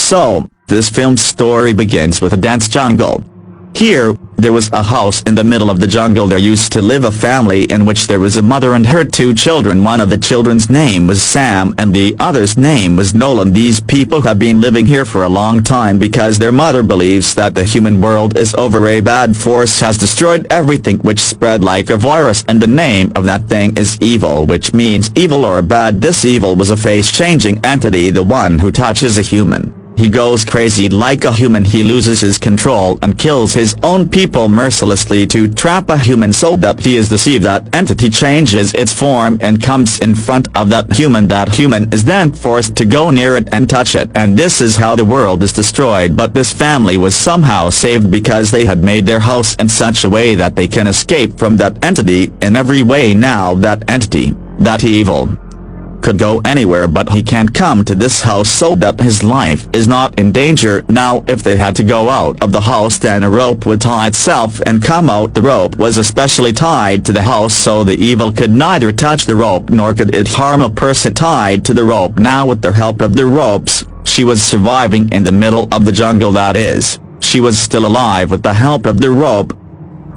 So, this film's story begins with a dense jungle. Here, there was a house in the middle of the jungle. There used to live a family in which there was a mother and her two children. One of the children's name was Sam and the other's name was Nolan. These people have been living here for a long time because their mother believes that the human world is over. A bad force has destroyed everything, which spread like a virus, and the name of that thing is evil, which means evil or bad. This evil was a face-changing entity. The one who touches a human, he goes crazy like a human. He loses his control and kills his own people mercilessly to trap a human so that he is deceived. That entity changes its form and comes in front of that human. That human is then forced to go near it and touch it, and this is how the world is destroyed. But this family was somehow saved because they had made their house in such a way that they can escape from that entity in every way. Now that entity, that evil, could go anywhere, but he can't come to this house so that his life is not in danger. Now if they had to go out of the house, then a rope would tie itself and come out. The rope was especially tied to the house so the evil could neither touch the rope nor could it harm a person tied to the rope. Now with the help of the ropes, she was surviving in the middle of the jungle. That is, she was still alive with the help of the rope.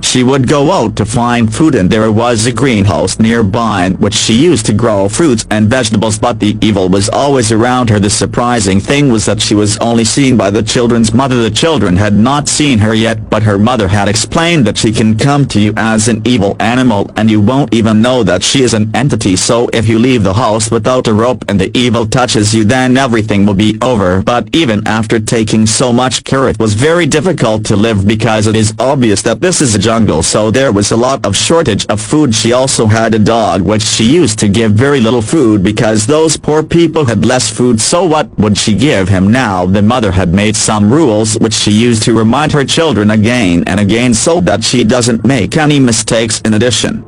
She would go out to find food, and there was a greenhouse nearby in which she used to grow fruits and vegetables, but the evil was always around her. The surprising thing was that she was only seen by the children's mother. The children had not seen her yet, but her mother had explained that she can come to you as an evil animal and you won't even know that she is an entity. So if you leave the house without a rope and the evil touches you, then everything will be over. But even after taking so much care, it was very difficult to live because it is obvious that this is a jungle, so there was a lot of shortage of food. She also had a dog which she used to give very little food because those poor people had less food. So what would she give him now? The mother had made some rules which she used to remind her children again and again so that she doesn't make any mistakes. In addition,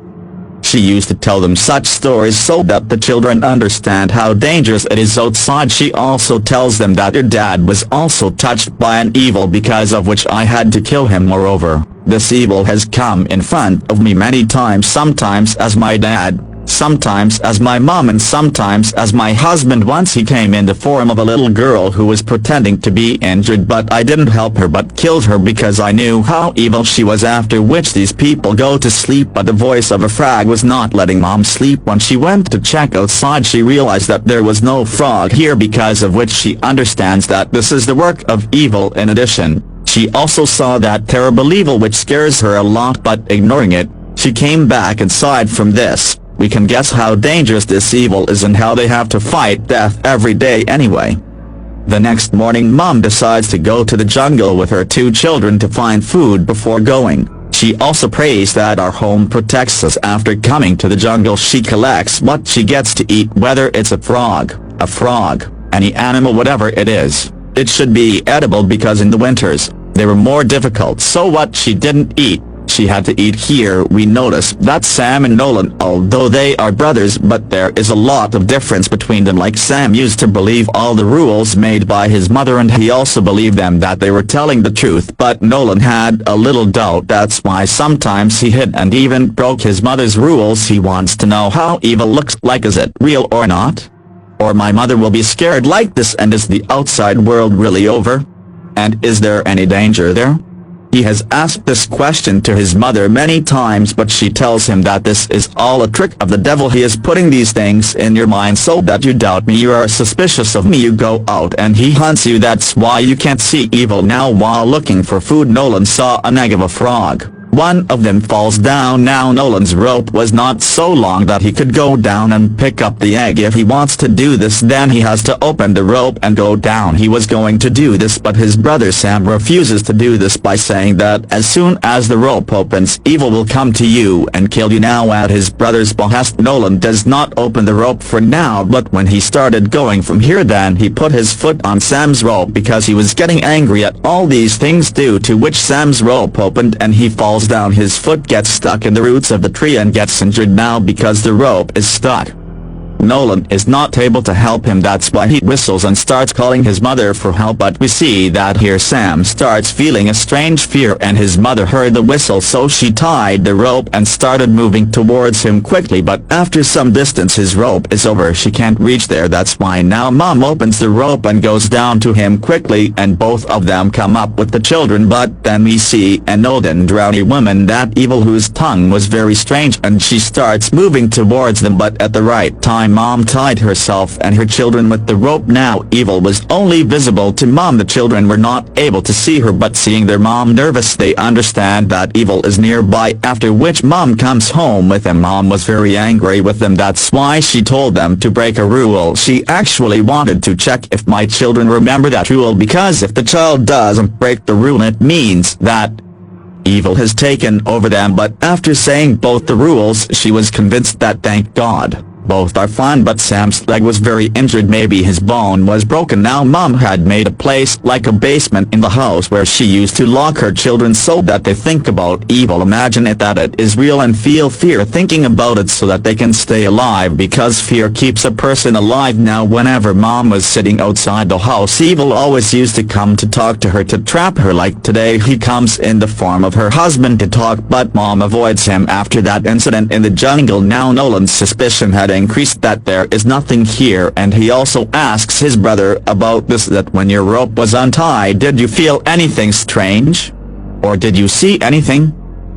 she used to tell them such stories so that the children understand how dangerous it is outside. She also tells them that her dad was also touched by an evil because of which I had to kill him. Moreover, this evil has come in front of me many times, sometimes as my dad, sometimes as my mom, and sometimes as my husband. Once he came in the form of a little girl who was pretending to be injured, but I didn't help her but killed her because I knew how evil she was. After which these people go to sleep, but the voice of a frog was not letting mom sleep. When she went to check outside, she realized that there was no frog here, because of which she understands that this is the work of evil. In addition, she also saw that terrible evil which scares her a lot, but ignoring it, she came back inside. From this, we can guess how dangerous this evil is and how they have to fight death every day anyway. The next morning, mom decides to go to the jungle with her two children to find food before going. She also prays that our home protects us. After coming to the jungle, she collects what she gets to eat, whether it's a frog, any animal, whatever it is. It should be edible because in the winters, they were more difficult. So what she didn't eat, she had to eat. Here we notice that Sam and Nolan, although they are brothers, but there is a lot of difference between them. Like Sam used to believe all the rules made by his mother, and he also believed them that they were telling the truth, but Nolan had a little doubt. That's why sometimes he hid and even broke his mother's rules. He wants to know how evil looks like. Is it real or not? Or my mother will be scared like this, and is the outside world really over? And is there any danger there? He has asked this question to his mother many times, but she tells him that this is all a trick of the devil. He is putting these things in your mind so that you doubt me, you are suspicious of me, you go out and he hunts you. That's why you can't see evil. Now while looking for food, Nolan saw an egg of a frog. One of them falls down. Now Nolan's rope was not so long that he could go down and pick up the egg. If he wants to do this, then he has to open the rope and go down. He was going to do this, but his brother Sam refuses to do this by saying that as soon as the rope opens, evil will come to you and kill you. Now at his brother's behest, Nolan does not open the rope for now, but when he started going from here, then he put his foot on Sam's rope because he was getting angry at all these things, due to which Sam's rope opened and he falls down. His foot gets stuck in the roots of the tree and gets injured now because the rope is stuck. Nolan is not able to help him. That's why he whistles and starts calling his mother for help, but we see that here Sam starts feeling a strange fear, and his mother heard the whistle, so she tied the rope and started moving towards him quickly, but after some distance his rope is over, she can't reach there. That's why now Mom opens the rope and goes down to him quickly, and both of them come up with the children, but then we see an old and drowny woman, that evil, whose tongue was very strange, and she starts moving towards them, but at the right time Mom tied herself and her children with the rope. Now evil was only visible to Mom. The children were not able to see her, but seeing their mom nervous, they understand that evil is nearby, after which Mom comes home with them. Mom was very angry with them. That's why she told them to break a rule. She actually wanted to check if my children remember that rule, because if the child doesn't break the rule, it means that evil has taken over them. But after saying both the rules, she was convinced that, thank God, both are fine. But Sam's leg was very injured, maybe his bone was broken. Now Mom had made a place like a basement in the house where she used to lock her children so that they think about evil, imagine it, that it is real, and feel fear thinking about it, so that they can stay alive, because fear keeps a person alive. Now whenever Mom was sitting outside the house, evil always used to come to talk to her, to trap her. Like today he comes in the form of her husband to talk, but Mom avoids him after that incident in the jungle. Now Nolan's suspicion had increased that there is nothing here, and he also asks his brother about this, that when your rope was untied, did you feel anything strange? Or did you see anything?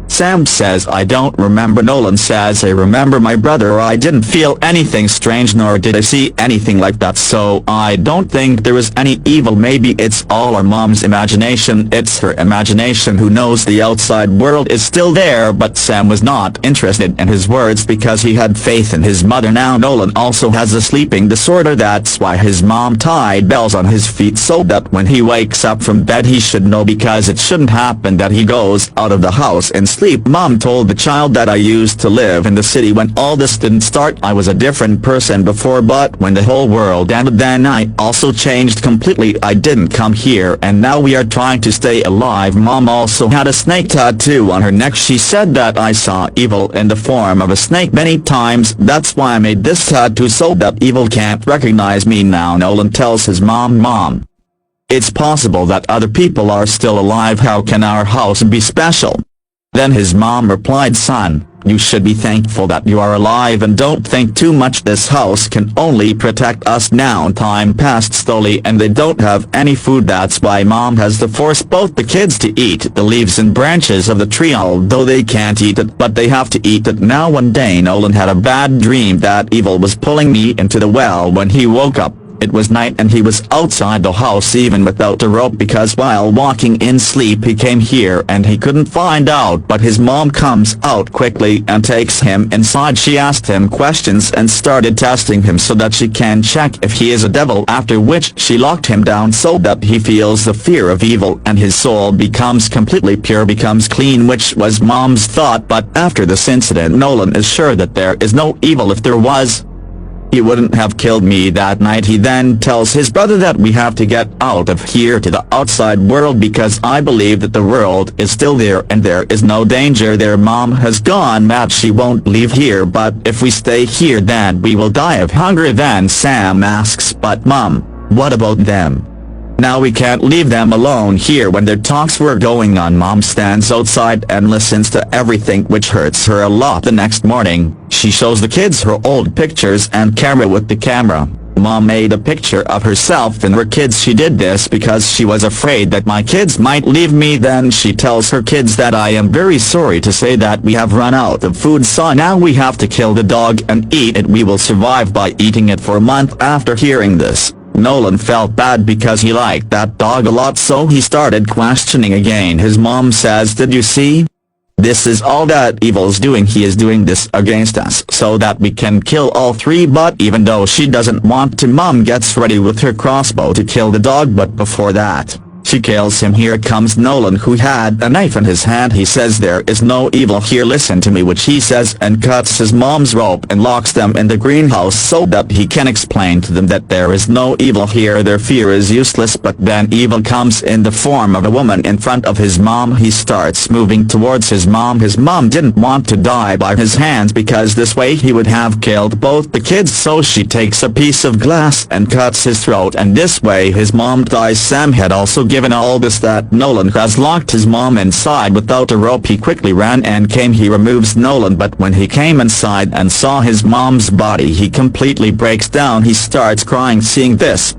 Sam says, I don't remember. Nolan says, I remember my brother. I didn't feel anything strange, nor did I see anything like that, so I don't think there is any evil. Maybe it's all our mom's imagination. It's her imagination. Who knows? The outside world is still there. But Sam was not interested in his words because he had faith in his mother. Now Nolan also has a sleeping disorder. That's why his mom tied bells on his feet, so that when he wakes up from bed he should know, because it shouldn't happen that he goes out of the house and sleep. Mom told the child that I used to live in the city when all this didn't start. I was a different person before, but when the whole world ended, then I also changed completely. I didn't come here, and now we are trying to stay alive. Mom also had a snake tattoo on her neck. She said that I saw evil in the form of a snake many times. That's why I made this tattoo, so that evil can't recognize me. Now Nolan tells his mom, Mom, it's possible that other people are still alive. How can our house be special? Then his mom replied, son, you should be thankful that you are alive, and don't think too much. This house can only protect us. Now time passed slowly, and they don't have any food. That's why Mom has to force both the kids to eat the leaves and branches of the tree, although they can't eat it, but they have to eat it. Now one day Nolan had a bad dream that evil was pulling me into the well. When he woke up, it was night, and he was outside the house even without a rope, because while walking in sleep he came here and he couldn't find out. But his mom comes out quickly and takes him inside. She asked him questions and started testing him so that she can check if he is a devil, after which she locked him down so that he feels the fear of evil and his soul becomes completely pure, becomes clean, which was Mom's thought. But after this incident, Nolan is sure that there is no evil. If there was, he wouldn't have killed me that night. He then tells his brother that we have to get out of here to the outside world, because I believe that the world is still there and there is no danger there. Mom has gone mad. She won't leave here, but if we stay here then we will die of hunger. Then Sam asks, but Mom, what about them? Now we can't leave them alone here. When their talks were going on, Mom stands outside and listens to everything, which hurts her a lot. The next morning, she shows the kids her old pictures and camera. With the camera, Mom made a picture of herself and her kids. She did this because she was afraid that my kids might leave me. Then she tells her kids that I am very sorry to say that we have run out of food, so now we have to kill the dog and eat it. We will survive by eating it for a month. After hearing this, Nolan felt bad because he liked that dog a lot, so he started questioning again. His mom says, did you see? This is all that evil's doing. He is doing this against us so that we can kill all three. But even though she doesn't want to, Mom gets ready with her crossbow to kill the dog. But before that, She kills him. Here comes Nolan, who had a knife in his hand. He says there is no evil here, listen to me, which he says, and cuts his mom's rope and locks them in the greenhouse so that he can explain to them that there is no evil here. Their fear is useless, but then evil comes in the form of a woman in front of his mom. He starts moving towards his mom. His mom didn't want to die by his hands because this way he would have killed both the kids, so she takes a piece of glass and cuts his throat, and this way his mom dies. Sam had also given Albus that Nolan has locked his mom inside without a rope. He quickly ran and came. He removes Nolan, but when he came inside and saw his mom's body, he completely breaks down. He starts crying seeing this.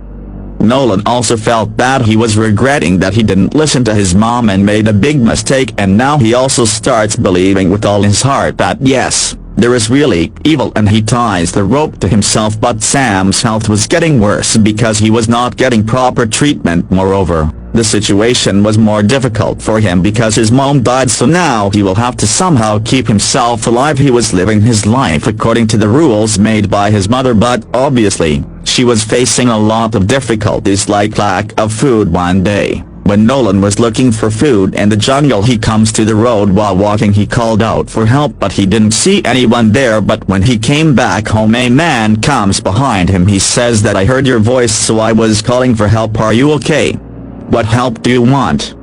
Nolan also felt bad. He was regretting that he didn't listen to his mom and made a big mistake, and now he also starts believing with all his heart that yes, there is really evil, and he ties the rope to himself. But Sam's health was getting worse because he was not getting proper treatment. Moreover, the situation was more difficult for him because his mom died, so now he will have to somehow keep himself alive. He was living his life according to the rules made by his mother, but obviously, she was facing a lot of difficulties like lack of food. One day, when Nolan was looking for food in the jungle, he comes to the road. While walking, he called out for help, but he didn't see anyone there. But when he came back home, a man comes behind him. He says that I heard your voice, so I was calling for help. Are you okay? What help do you want?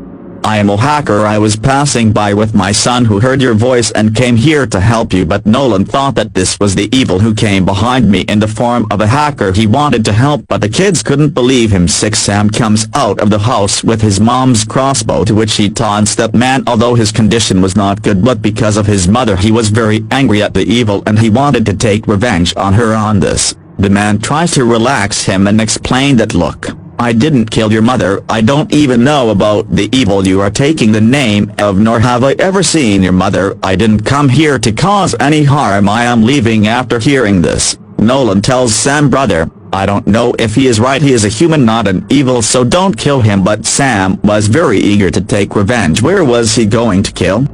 I am a hacker. I was passing by with my son who heard your voice and came here to help you. But Nolan thought that this was the evil who came behind me in the form of a hacker. He wanted to help, but the kids couldn't believe him. Sam comes out of the house with his mom's crossbow, to which he taunts that man. Although his condition was not good, but because of his mother, he was very angry at the evil and he wanted to take revenge on her. On this, the man tries to relax him and explain that look, I didn't kill your mother. I don't even know about the evil you are taking the name of, nor have I ever seen your mother. I didn't come here to cause any harm. I am leaving. After hearing this, Nolan tells Sam, brother, I don't know if he is right. He is a human, not an evil, so don't kill him. But Sam was very eager to take revenge. Where was he going to kill?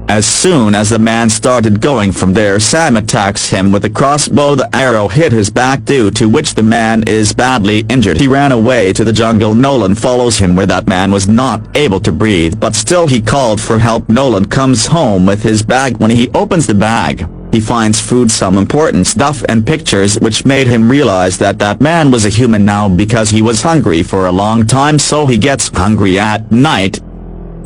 As soon as the man started going from there, Sam attacks him with a crossbow. The arrow hit his back, due to which the man is badly injured. He ran away to the jungle. Nolan follows him, where that man was not able to breathe, but still he called for help. Nolan comes home with his bag. When he opens the bag, he finds food, some important stuff, and pictures, which made him realize that that man was a human now because he was hungry for a long time, so he gets hungry at night.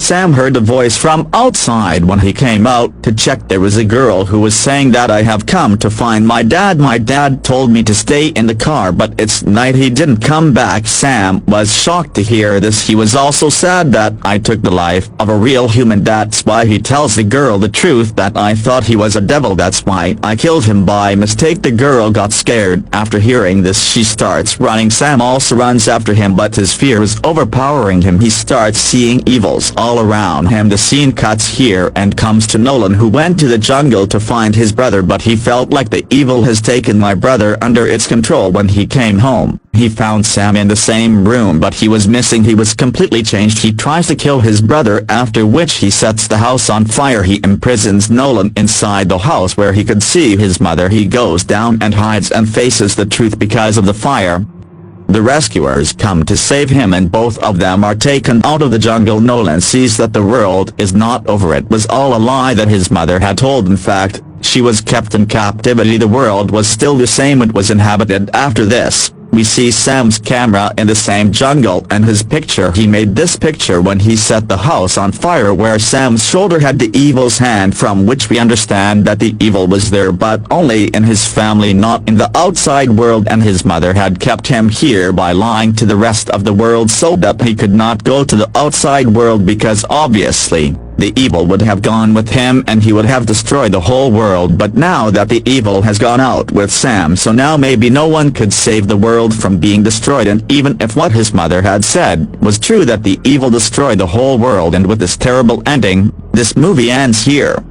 Sam heard a voice from outside. When he came out to check, there was a girl who was saying that I have come to find my dad. My dad told me to stay in the car, but it's night. He didn't come back. Sam was shocked to hear this. He was also sad that I took the life of a real human. That's why he tells the girl the truth, that I thought he was a devil. That's why I killed him by mistake. The girl got scared. After hearing this, she starts running. Sam also runs after him, but his fear is overpowering him. He starts seeing evils all around him. The scene cuts here and comes to Nolan, who went to the jungle to find his brother, but he felt like the evil has taken my brother under its control. When he came home, he found Sam in the same room, but he was missing. He was completely changed. He tries to kill his brother, after which he sets the house on fire. He imprisons Nolan inside the house where he could see his mother. He goes down and hides and faces the truth because of the fire. The rescuers come to save him, and both of them are taken out of the jungle. Nolan sees that the world is not over. It was all a lie that his mother had told. In fact, she was kept in captivity. The world was still the same. It was inhabited. After this, we see Sam's camera in the same jungle and his picture. He made this picture when he set the house on fire, where Sam's shoulder had the evil's hand, from which we understand that the evil was there, but only in his family, not in the outside world, and his mother had kept him here by lying to the rest of the world so that he could not go to the outside world, because obviously the evil would have gone with him and he would have destroyed the whole world. But now that the evil has gone out with Sam, so now maybe no one could save the world from being destroyed. And even if what his mother had said was true, that the evil destroyed the whole world, and with this terrible ending, this movie ends here.